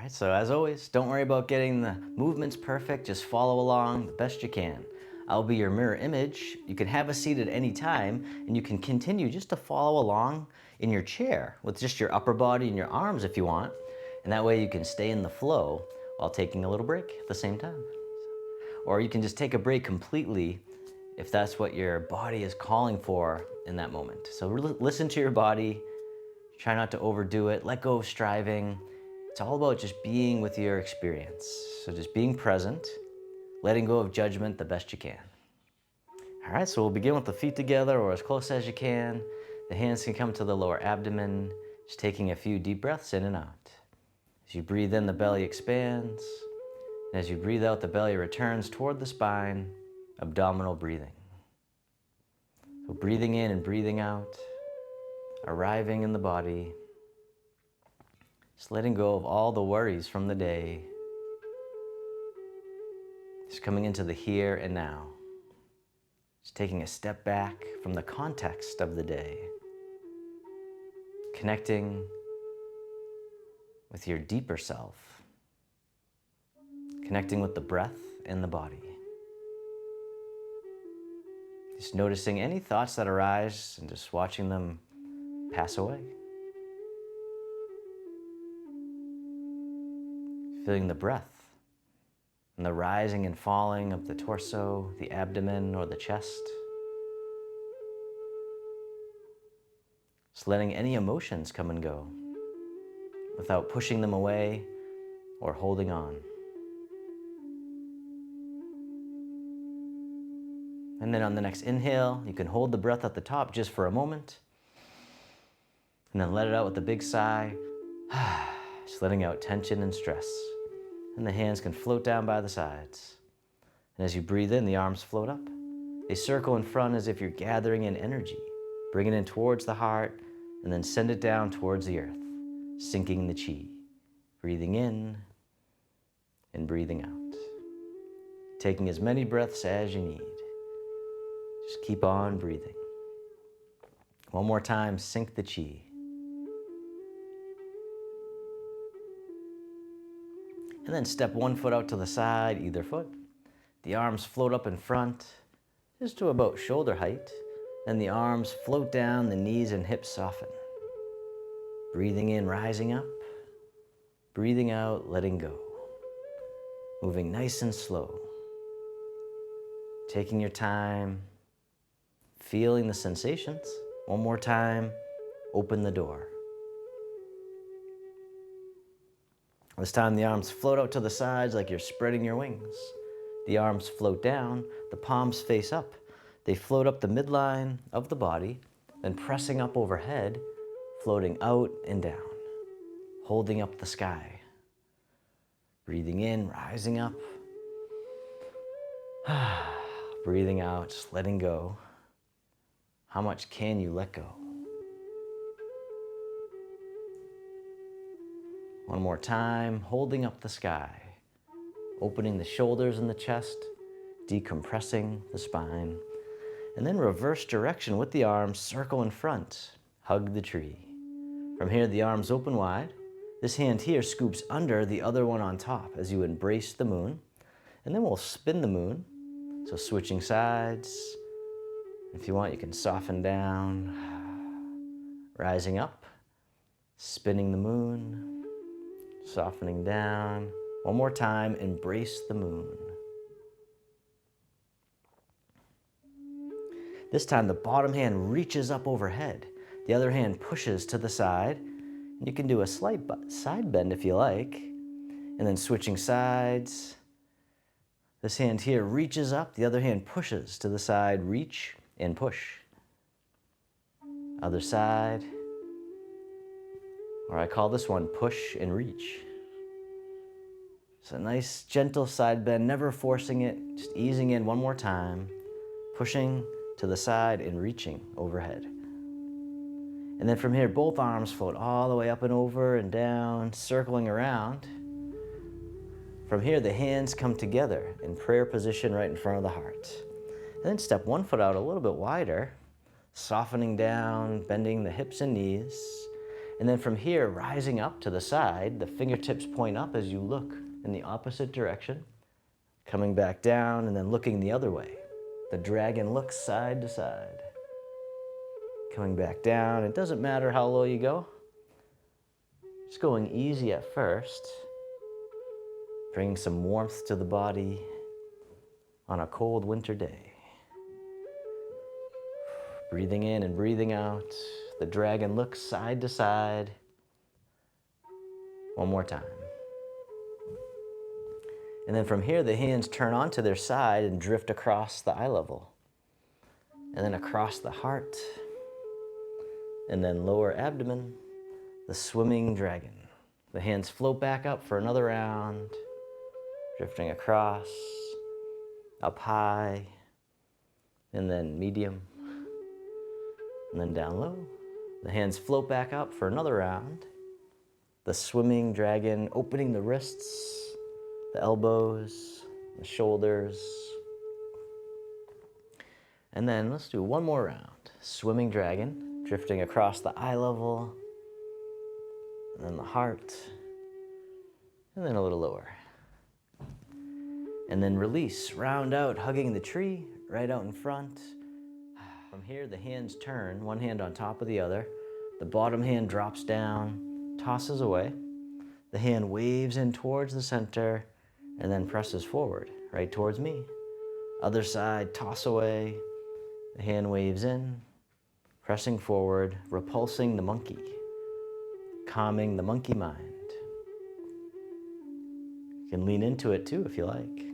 right, so as always, don't worry about getting the movements perfect. Just follow along the best you can. I'll be your mirror image. You can have a seat at any time, and you can continue just to follow along in your chair with just your upper body and your arms if you want. And that way you can stay in the flow while taking a little break at the same time. Or you can just take a break completely if that's what your body is calling for in that moment. So listen to your body. Try not to overdo it. Let go of striving. It's all about just being with your experience. So just being present, letting go of judgment the best you can. All right, so we'll begin with the feet together or as close as you can. The hands can come to the lower abdomen, just taking a few deep breaths in and out. As you breathe in, the belly expands. And as you breathe out, the belly returns toward the spine, abdominal breathing. So breathing in and breathing out, arriving in the body. Just letting go of all the worries from the day. Just coming into the here and now. Just taking a step back from the context of the day. Connecting with your deeper self. Connecting with the breath and the body. Just noticing any thoughts that arise and just watching them pass away. Feeling the breath and the rising and falling of the torso, the abdomen, or the chest. Just letting any emotions come and go without pushing them away or holding on. And then on the next inhale, you can hold the breath at the top just for a moment. And then let it out with a big sigh. Just letting out tension and stress. And the hands can float down by the sides. And as you breathe in, the arms float up. They circle in front as if you're gathering in energy. Bring it in towards the heart and then send it down towards the earth, sinking the chi. Breathing in and breathing out. Taking as many breaths as you need. Just keep on breathing. One more time, sink the chi. And then step one foot out to the side, either foot. The arms float up in front, just to about shoulder height. And the arms float down, the knees and hips soften. Breathing in, rising up. Breathing out, letting go. Moving nice and slow. Taking your time, feeling the sensations. One more time, open the door. This time the arms float out to the sides like you're spreading your wings. The arms float down, the palms face up. They float up the midline of the body, then pressing up overhead, floating out and down, holding up the sky. Breathing in, rising up. Breathing out, just letting go. How much can you let go? One more time, holding up the sky, opening the shoulders and the chest, decompressing the spine, and then reverse direction with the arms, circle in front, hug the tree. From here, the arms open wide. This hand here scoops under the other one on top as you embrace the moon, and then we'll spin the moon. So switching sides. If you want, you can soften down, rising up, spinning the moon, softening down. One more time, embrace the moon. This time the bottom hand reaches up overhead. The other hand pushes to the side. And you can do a slight side bend if you like. And then switching sides. This hand here reaches up. The other hand pushes to the side, reach and push. Other side. Or I call this one push and reach. So a nice gentle side bend, never forcing it, just easing in one more time, pushing to the side and reaching overhead. And then from here, both arms float all the way up and over and down, circling around. From here, the hands come together in prayer position right in front of the heart. And then step one foot out a little bit wider, softening down, bending the hips and knees. And then from here, rising up to the side, the fingertips point up as you look in the opposite direction, coming back down and then looking the other way. The dragon looks side to side. Coming back down. It doesn't matter how low you go. Just going easy at first. Bringing some warmth to the body on a cold winter day. Breathing in and breathing out. The dragon looks side to side. One more time. And then from here, the hands turn onto their side and drift across the eye level. And then across the heart. And then lower abdomen, the swimming dragon. The hands float back up for another round, drifting across, up high, and then medium, and then down low. The hands float back up for another round. The swimming dragon, opening the wrists, the elbows, the shoulders. And then let's do one more round. Swimming dragon. Drifting across the eye level, and then the heart, and then a little lower. And then release, round out, hugging the tree, right out in front. From here, the hands turn, one hand on top of the other. The bottom hand drops down, tosses away. The hand waves in towards the center, and then presses forward, right towards me. Other side, toss away. The hand waves in. Pressing forward, repulsing the monkey, calming the monkey mind. You can lean into it too if you like.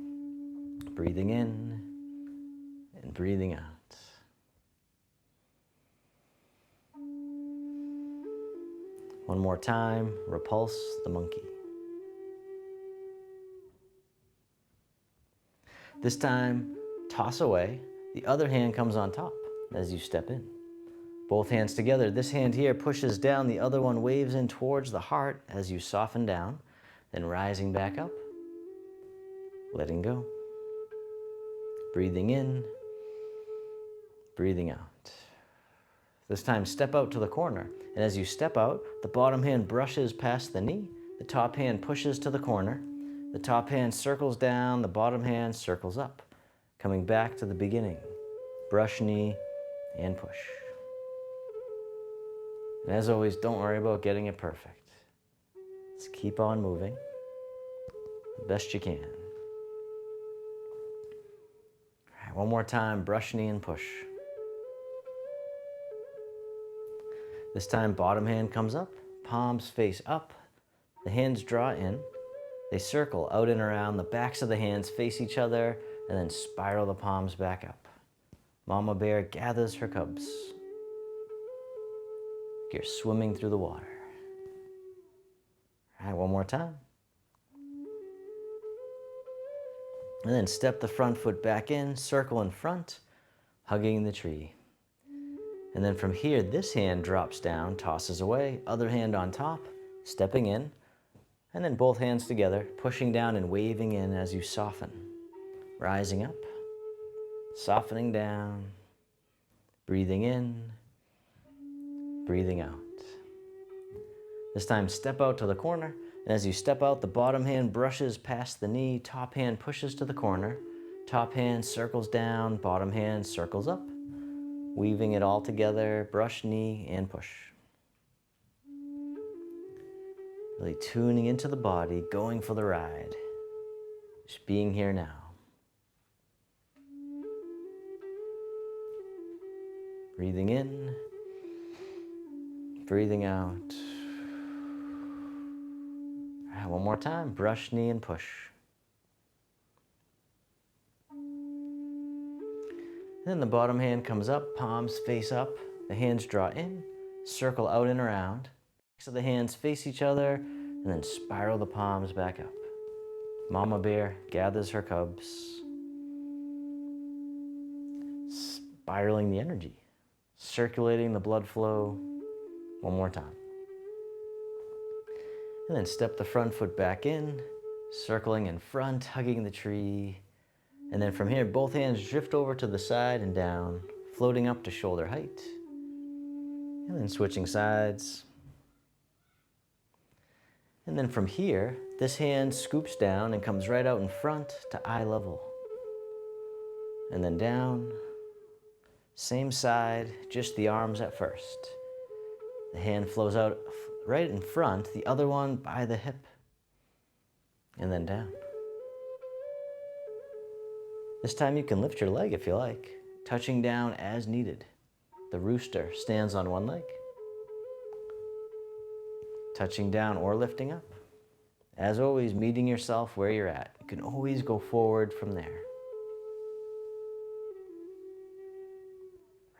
Breathing in and breathing out. One more time, repulse the monkey. This time, toss away. The other hand comes on top as you step in. Both hands together. This hand here pushes down, the other one waves in towards the heart as you soften down, then rising back up, letting go. Breathing in, breathing out. This time step out to the corner, and as you step out, the bottom hand brushes past the knee, the top hand pushes to the corner, the top hand circles down, the bottom hand circles up, coming back to the beginning. Brush knee and push. And as always, don't worry about getting it perfect. Just keep on moving the best you can. All right, one more time, brush knee and push. This time, bottom hand comes up, palms face up, the hands draw in, they circle out and around, the backs of the hands face each other, and then spiral the palms back up. Mama bear gathers her cubs. You're swimming through the water. All right, one more time. And then step the front foot back in, circle in front, hugging the tree. And then from here, this hand drops down, tosses away, other hand on top, stepping in, and then both hands together, pushing down and waving in as you soften. Rising up, softening down, breathing in, breathing out. This time, step out to the corner, and as you step out, the bottom hand brushes past the knee, top hand pushes to the corner, top hand circles down, bottom hand circles up, weaving it all together, brush knee and push. Really tuning into the body, going for the ride, just being here now. Breathing in, breathing out. All right, one more time, brush knee and push. Then the bottom hand comes up, palms face up, the hands draw in, circle out and around. So the hands face each other and then spiral the palms back up. Mama bear gathers her cubs, spiraling the energy, circulating the blood flow. One more time. And then step the front foot back in, circling in front, hugging the tree. And then from here, both hands drift over to the side and down, floating up to shoulder height. And then switching sides. And then from here, this hand scoops down and comes right out in front to eye level. And then down, same side, just the arms at first. The hand flows out right in front, the other one by the hip. And then down. This time you can lift your leg if you like, touching down as needed. The rooster stands on one leg, touching down or lifting up. As always, meeting yourself where you're at. You can always go forward from there.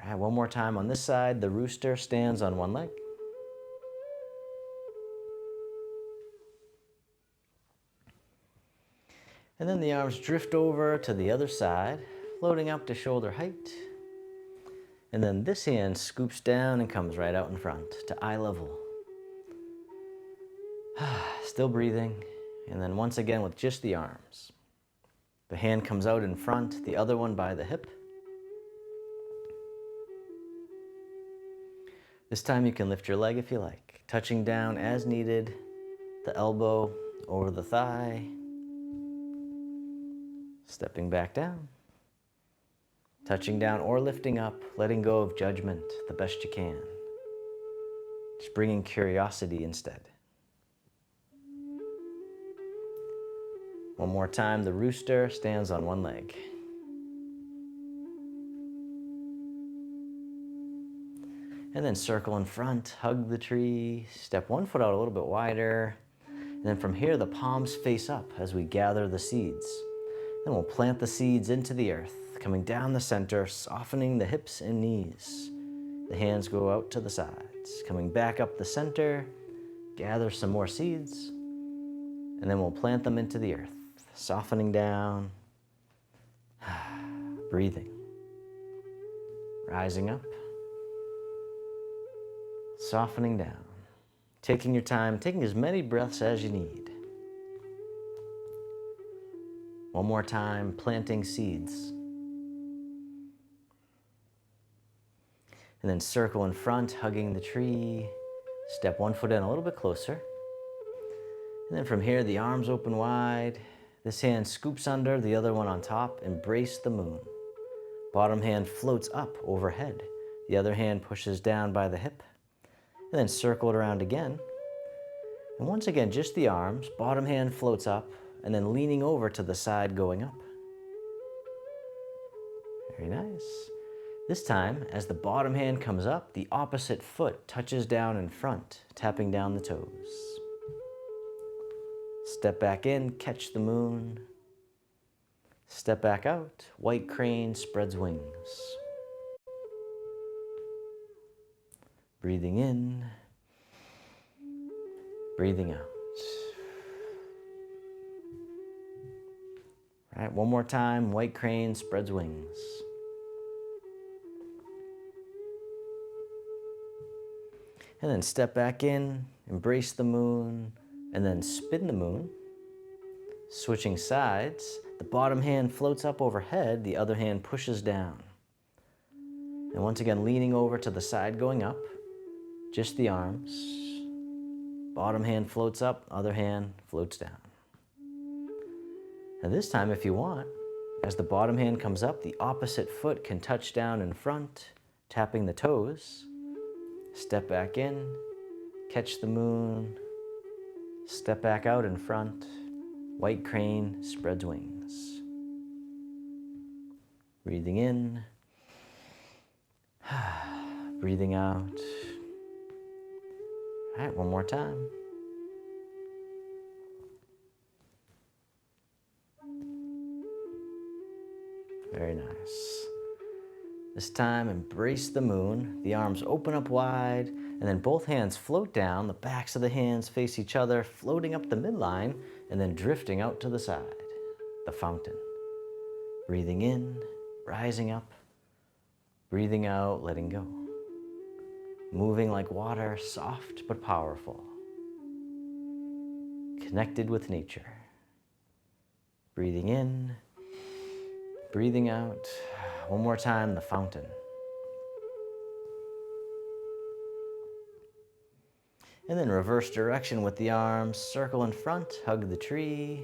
All right, one more time on this side. The rooster stands on one leg. And then the arms drift over to the other side, floating up to shoulder height. And then this hand scoops down and comes right out in front to eye level. Still breathing. And then once again with just the arms. The hand comes out in front, the other one by the hip. This time you can lift your leg if you like, touching down as needed, the elbow over the thigh, stepping back down, touching down or lifting up, letting go of judgment the best you can. Just bringing curiosity instead. One more time, the rooster stands on one leg. And then circle in front, hug the tree, step one foot out a little bit wider. And then from here, the palms face up as we gather the seeds. Then we'll plant the seeds into the earth, coming down the center, softening the hips and knees. The hands go out to the sides, coming back up the center, gather some more seeds, and then we'll plant them into the earth, softening down, breathing, rising up, softening down, taking your time, taking as many breaths as you need. One more time, planting seeds. And then circle in front, hugging the tree. Step one foot in a little bit closer. And then from here, the arms open wide. This hand scoops under, the other one on top. Embrace the moon. Bottom hand floats up overhead. The other hand pushes down by the hip. And then circle it around again. And once again, just the arms. Bottom hand floats up, and then leaning over to the side going up. Very nice. This time, as the bottom hand comes up, the opposite foot touches down in front, tapping down the toes. Step back in, catch the moon. Step back out, white crane spreads wings. Breathing in, breathing out. All right, one more time, white crane spreads wings. And then step back in, embrace the moon, and then spin the moon. Switching sides, the bottom hand floats up overhead, the other hand pushes down. And once again, leaning over to the side going up, just the arms. Bottom hand floats up, other hand floats down. And this time, if you want, as the bottom hand comes up, the opposite foot can touch down in front, tapping the toes. Step back in, catch the moon, step back out in front, white crane spreads wings. Breathing in, breathing out. All right, one more time. Very nice. This time, embrace the moon. The arms open up wide, and then both hands float down. The backs of the hands face each other, floating up the midline, and then drifting out to the side, the fountain. Breathing in, rising up. Breathing out, letting go. Moving like water, soft but powerful. Connected with nature. Breathing in, breathing out. One more time, the fountain. And then reverse direction with the arms, circle in front, hug the tree.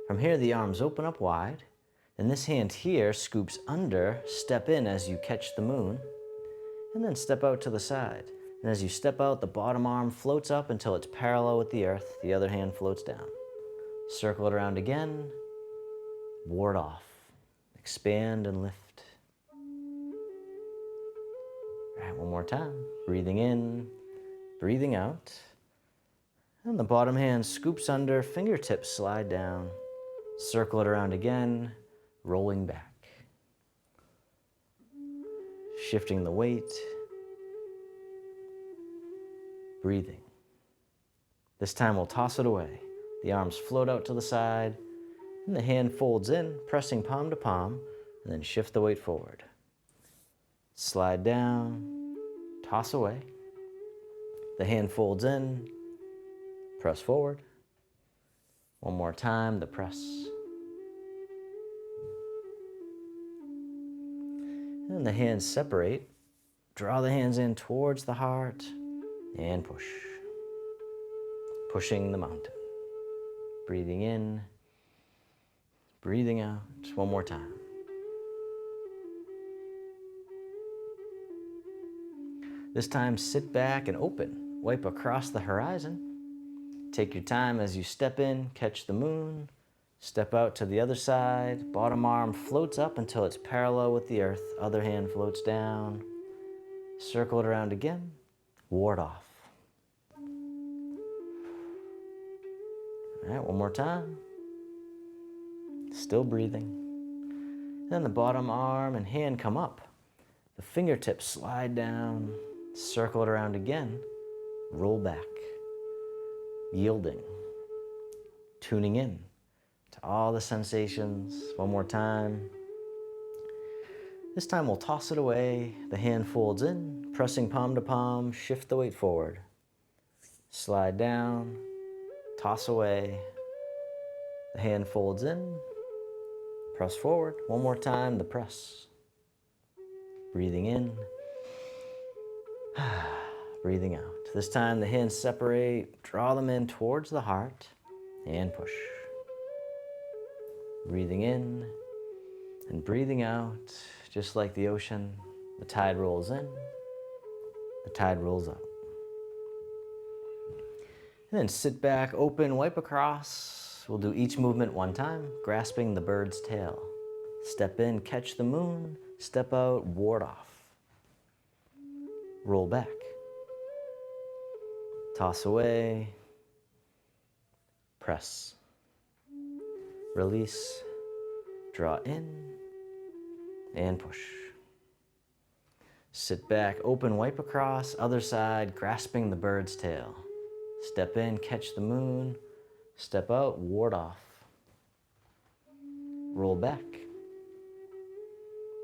From here, the arms open up wide. Then this hand here scoops under, step in as you catch the moon, and then step out to the side. And as you step out, the bottom arm floats up until it's parallel with the earth. The other hand floats down. Circle it around again, ward off, expand and lift. All right, one more time. Breathing in, breathing out. And the bottom hand scoops under, fingertips slide down. Circle it around again, rolling back. Shifting the weight. Breathing. This time we'll toss it away. The arms float out to the side, and the hand folds in, pressing palm to palm, and then shift the weight forward. Slide down, toss away. The hand folds in, press forward. One more time, the press. And the hands separate. Draw the hands in towards the heart and push. Pushing the mountain. Breathing in, breathing out. One more time. This time, sit back and open. Wipe across the horizon. Take your time as you step in, catch the moon. Step out to the other side. Bottom arm floats up until it's parallel with the earth. Other hand floats down. Circle it around again. Ward off. All right, one more time. Still breathing. Then the bottom arm and hand come up. The fingertips slide down. Circle it around again. Roll back. Yielding. Tuning in to all the sensations. One more time. This time we'll toss it away. The hand folds in, pressing palm to palm. Shift the weight forward. Slide down. Toss away. The hand folds in. Press forward. One more time, the press. Breathing in. Breathing out. This time the hands separate. Draw them in towards the heart and push. Breathing in and breathing out. Just like the ocean, the tide rolls in, the tide rolls out. And then sit back, open, wipe across. We'll do each movement one time, grasping the bird's tail. Step in, catch the moon. Step out, ward off. Roll back. Toss away. Press. Release. Draw in. And push. Sit back, open, wipe across, other side, grasping the bird's tail. Step in, catch the moon. Step out, ward off. Roll back.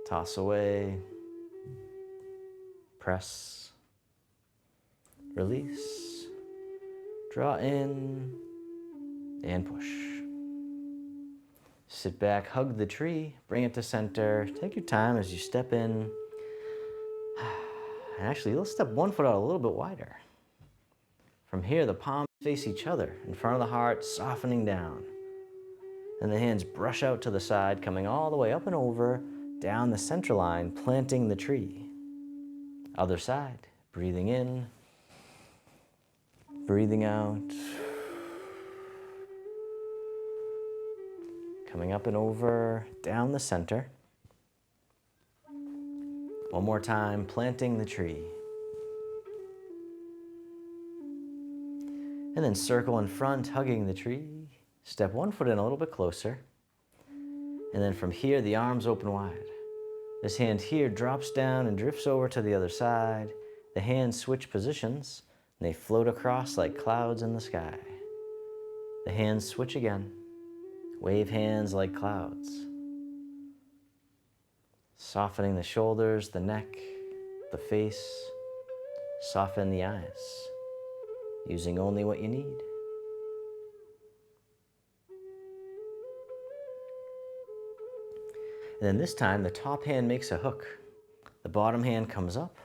Toss away. Press. Release. Draw in. And push. Sit back, hug the tree, bring it to center. Take your time as you step in. And actually, let's step one foot out a little bit wider. From here, the palms face each other, in front of the heart, softening down. Then the hands brush out to the side, coming all the way up and over, down the center line, planting the tree. Other side, breathing in, breathing out. Coming up and over, down the center. One more time, planting the tree. And then circle in front, hugging the tree. Step one foot in a little bit closer. And then from here, the arms open wide. This hand here drops down and drifts over to the other side. The hands switch positions, and they float across like clouds in the sky. The hands switch again. Wave hands like clouds. Softening the shoulders, the neck, the face. Soften the eyes, using only what you need. And then this time, the top hand makes a hook. The bottom hand comes up.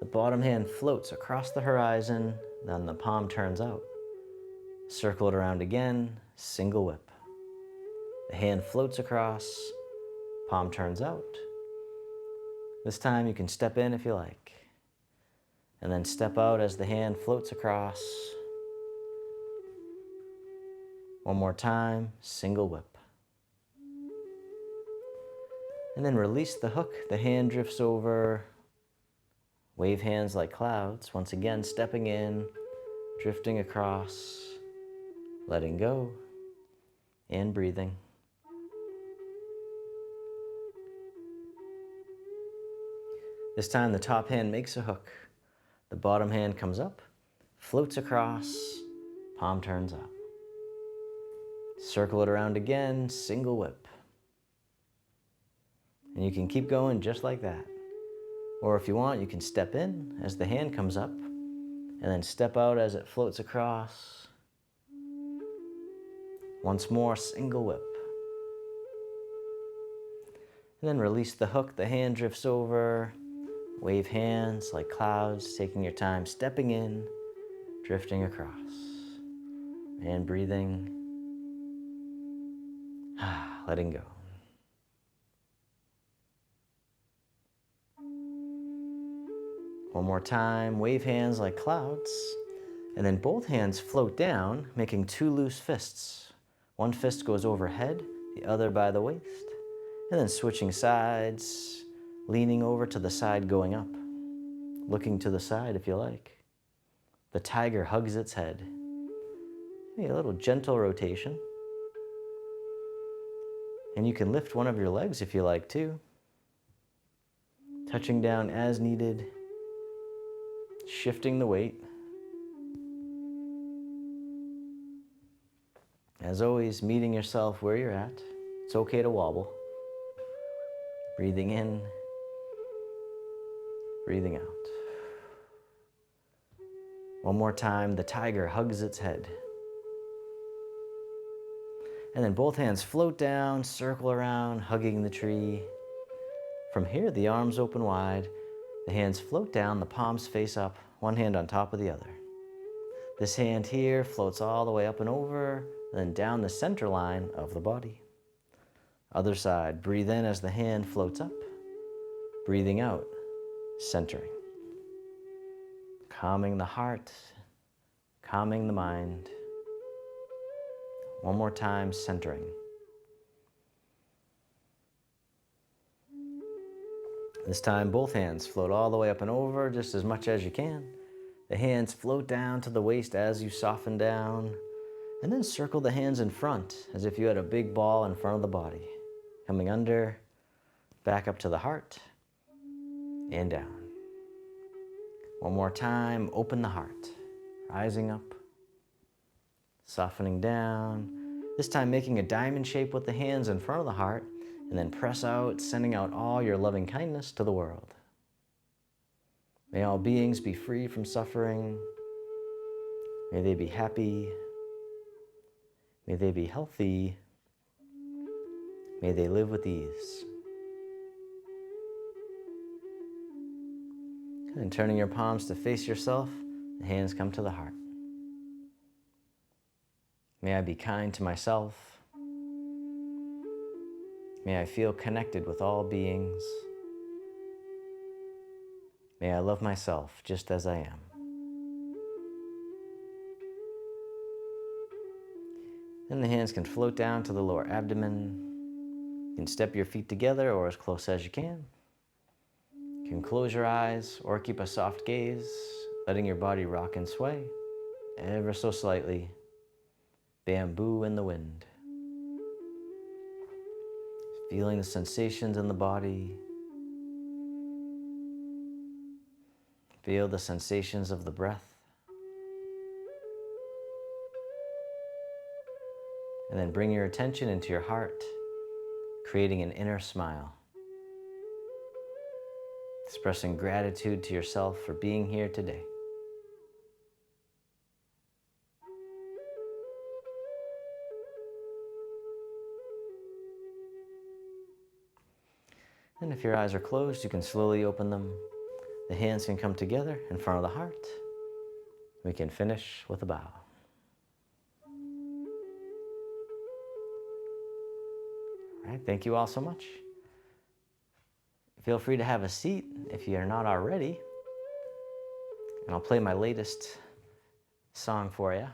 The bottom hand floats across the horizon, then the palm turns out. Circle it around again, single whip. The hand floats across, palm turns out. This time you can step in if you like, and then step out as the hand floats across. One more time, single whip. And then release the hook, the hand drifts over. Wave hands like clouds, once again stepping in, drifting across, letting go, and breathing. This time the top hand makes a hook. The bottom hand comes up, floats across, palm turns up. Circle it around again, single whip. And you can keep going just like that. Or if you want, you can step in as the hand comes up, and then step out as it floats across. Once more, single whip. And then release the hook, the hand drifts over. Wave hands like clouds, taking your time, stepping in, drifting across, and breathing, letting go. One more time, wave hands like clouds, and then both hands float down, making two loose fists. One fist goes overhead, the other by the waist, and then switching sides, leaning over to the side going up, looking to the side if you like. The tiger hugs its head. Maybe a little gentle rotation. And you can lift one of your legs if you like too. Touching down as needed, shifting the weight. As always, meeting yourself where you're at. It's okay to wobble. Breathing in, breathing out. One more time, the tiger hugs its head. And then both hands float down, circle around, hugging the tree. From here, the arms open wide. The hands float down, the palms face up, one hand on top of the other. This hand here floats all the way up and over, then down the center line of the body. Other side, breathe in as the hand floats up. Breathing out, centering. Calming the heart, calming the mind. One more time, centering. This time, both hands float all the way up and over, just as much as you can. The hands float down to the waist as you soften down, and then circle the hands in front, as if you had a big ball in front of the body. Coming under, back up to the heart, and down. One more time, open the heart, rising up, softening down. This time making a diamond shape with the hands in front of the heart, and then press out, sending out all your loving kindness to the world. May all beings be free from suffering. May they be happy. May they be healthy. May they live with ease. And turning your palms to face yourself, the hands come to the heart. May I be kind to myself. May I feel connected with all beings. May I love myself just as I am. Then the hands can float down to the lower abdomen. You can step your feet together or as close as you can. You can close your eyes or keep a soft gaze, letting your body rock and sway, ever so slightly. Bamboo in the wind. Feeling the sensations in the body. Feel the sensations of the breath. And then bring your attention into your heart, creating an inner smile. Expressing gratitude to yourself for being here today. And if your eyes are closed, you can slowly open them. The hands can come together in front of the heart. We can finish with a bow. All right, thank you all so much. Feel free to have a seat if you're not already. And I'll play my latest song for you.